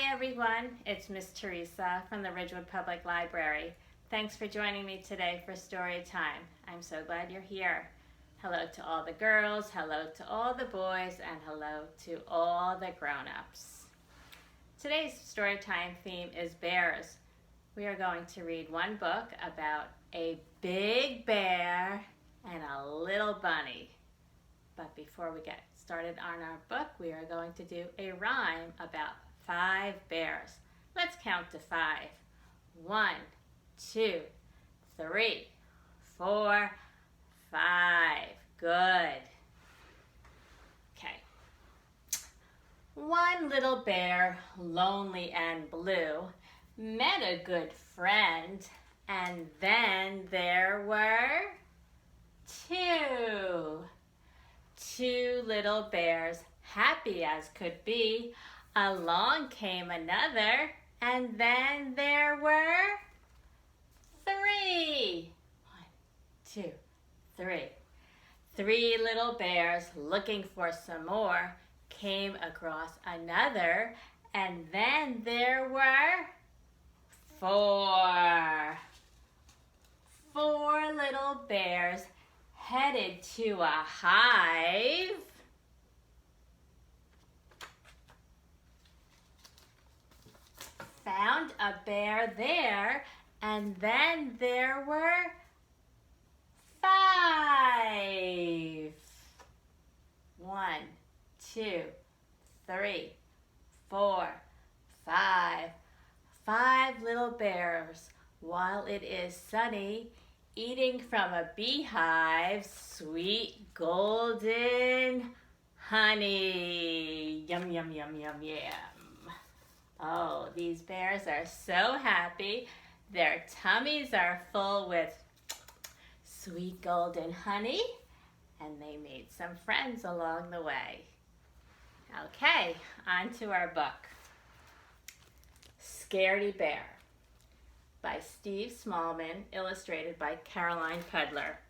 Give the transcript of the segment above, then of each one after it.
Hi everyone, it's Miss Theresa from the Ridgewood Public Library. Thanks for joining me today for Storytime. I'm so glad you're here. Hello to all the girls, hello to all the boys, and hello to all the grown-ups. Today's Storytime theme is bears. We are going to read one book about a big bear and a little bunny. But before we get started on our book, we are going to do a rhyme about 5 bears. Let's count to 5. 1, 2, 3, 4, 5. Good. Okay. One little bear, lonely and blue, met a good friend, and then there were 2. 2 little bears, happy as could be. Along came another, and then there were 3. 1, 2, 3. 3 little bears, looking for some more, came across another, and then there were 4. 4 little bears headed to a hive. Found a bear there, and then there were 5. 1, 2, 3, 4, 5. 5 little bears, while it is sunny, eating from a beehive sweet golden honey. Yum, yum, yum, yum, yum. Oh, these bears are so happy. Their tummies are full with sweet golden honey, and they made some friends along the way. Okay, on to our book. Scaredy Bear by Steve Smallman, illustrated by Caroline Pedler.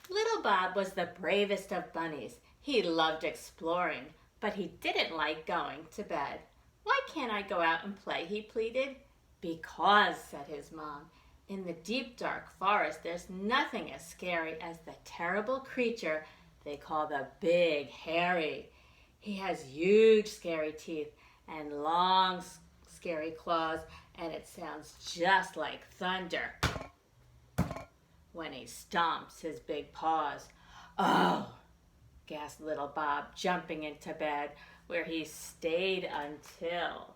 Little Bob was the bravest of bunnies. He loved exploring, but he didn't like going to bed. "Why can't I go out and play?" he pleaded. "Because," said his mom, "in the deep dark forest there's nothing as scary as the terrible creature they call the Big Hairy. He has huge scary teeth and long scary claws, and it sounds just like thunder when he stomps his big paws." "Oh," gasped little Bob, jumping into bed, where he stayed until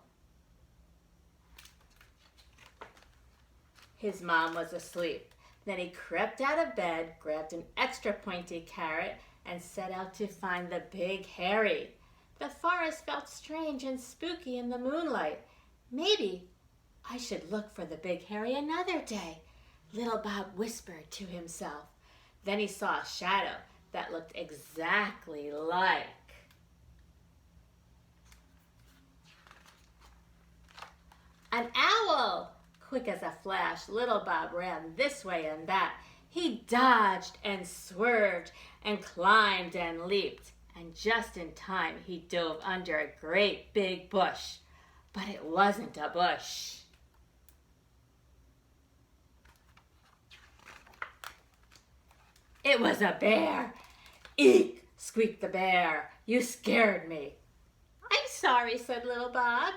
his mom was asleep. Then he crept out of bed, grabbed an extra pointy carrot, and set out to find the Big Hairy. The forest felt strange and spooky in the moonlight. "Maybe I should look for the Big Hairy another day," little Bob whispered to himself. Then he saw a shadow that looked exactly like an owl. Quick as a flash, little Bob ran this way and that. He dodged and swerved and climbed and leaped. And just in time, he dove under a great big bush. But it wasn't a bush. It was a bear. "Eek!" squeaked the bear. "You scared me." "I'm sorry," said little Bob.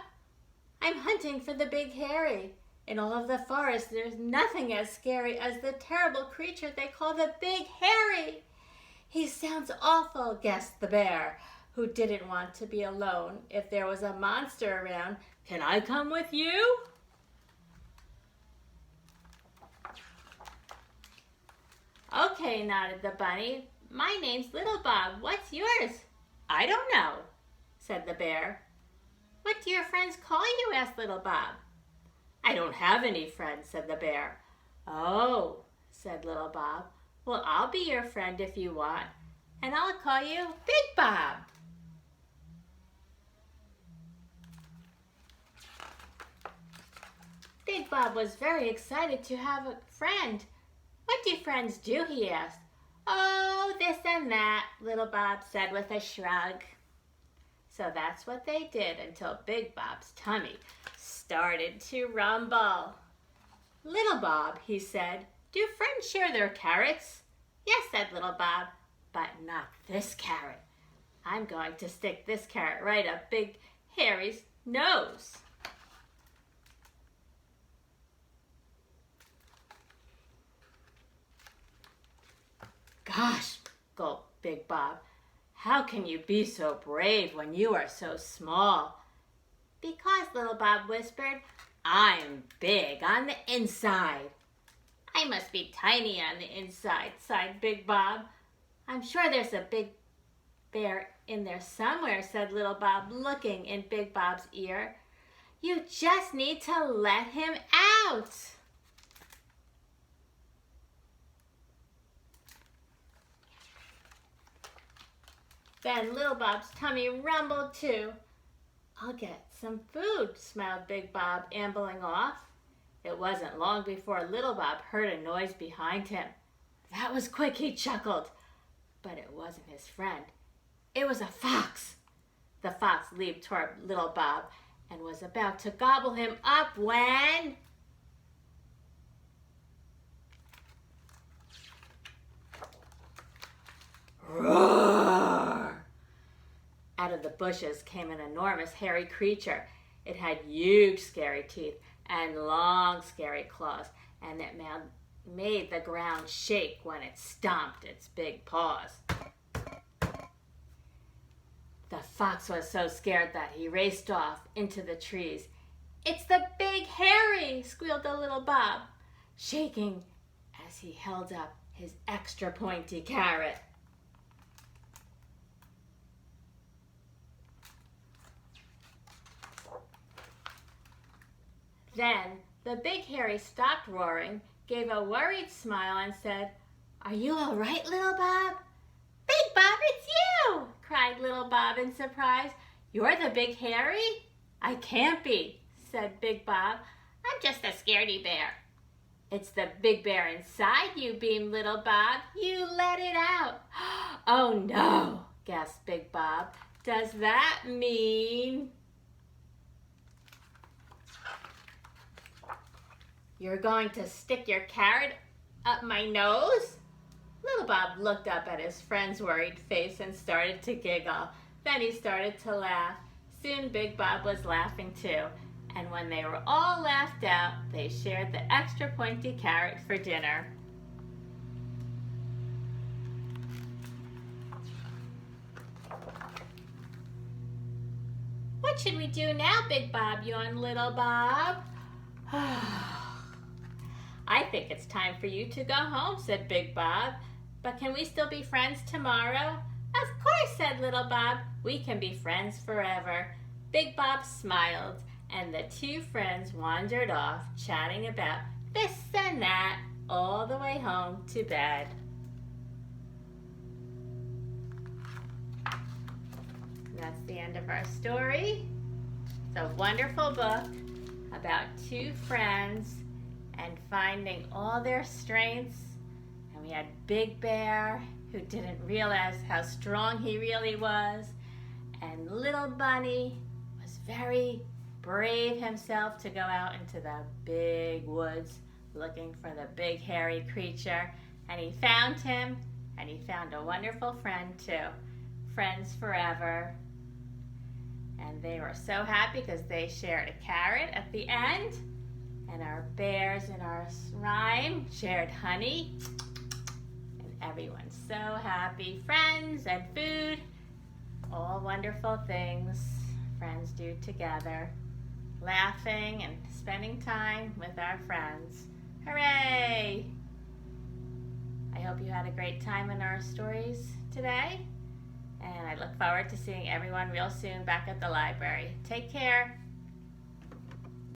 "I'm hunting for the Big Hairy. In all of the forest, there's nothing as scary as the terrible creature they call the Big Hairy." "He sounds awful," guessed the bear, who didn't want to be alone if there was a monster around. "Can I come with you?" "Okay," nodded the bunny. "My name's Little Bob. What's yours?" "I don't know," said the bear. "What do your friends call you?" asked little Bob. "I don't have any friends," said the bear. "Oh," said little Bob. "Well, I'll be your friend if you want, and I'll call you Big Bob." Big Bob was very excited to have a friend. "What do friends do?" he asked. "Oh, this and that," little Bob said with a shrug. So that's what they did until Big Bob's tummy started to rumble. "Little Bob," he said, "do friends share their carrots?" "Yes," said little Bob, "but not this carrot. I'm going to stick this carrot right up Big Harry's nose." "Gosh," gulped Big Bob, "how can you be so brave when you are so small?" "Because," little Bob whispered, "I'm big on the inside." "I must be tiny on the inside," sighed Big Bob. "I'm sure there's a big bear in there somewhere," said little Bob, looking in Big Bob's ear. "You just need to let him out." Then little Bob's tummy rumbled too. "I'll get some food," smiled Big Bob, ambling off. It wasn't long before little Bob heard a noise behind him. "That was quick," he chuckled. But it wasn't his friend. It was a fox. The fox leaped toward little Bob and was about to gobble him up when... Roar! Out of the bushes came an enormous hairy creature. It had huge scary teeth and long scary claws, and it made the ground shake when it stomped its big paws. The fox was so scared that he raced off into the trees. "It's the Big Hairy!" squealed the little Bob, shaking as he held up his extra pointy carrot. Then the Big Hairy stopped roaring, gave a worried smile, and said, "Are you all right, little Bob?" "Big Bob, it's you!" cried little Bob in surprise. "You're the Big Hairy?" "I can't be," said Big Bob. "I'm just a scaredy bear." "It's the big bear inside you," beamed little Bob. "You let it out." "Oh no," gasped Big Bob. "Does that mean you're going to stick your carrot up my nose?" Little Bob looked up at his friend's worried face and started to giggle. Then he started to laugh. Soon Big Bob was laughing too. And when they were all laughed out, they shared the extra pointy carrot for dinner. "What should we do now, Big Bob?" yawned little Bob. "I think it's time for you to go home," said Big Bob. "But can we still be friends tomorrow?" "Of course," said little Bob. "We can be friends forever." Big Bob smiled, and the two friends wandered off, chatting about this and that all the way home to bed. That's the end of our story. It's a wonderful book about two friends and finding all their strengths. And we had Big Bear, who didn't realize how strong he really was. And Little Bunny was very brave himself to go out into the big woods looking for the big hairy creature. And he found him, and he found a wonderful friend too. Friends forever. And they were so happy because they shared a carrot at the end. And our bears in our rhyme shared honey. And everyone's so happy. Friends and food, all wonderful things friends do together. Laughing and spending time with our friends. Hooray! I hope you had a great time in our stories today. And I look forward to seeing everyone real soon back at the library. Take care.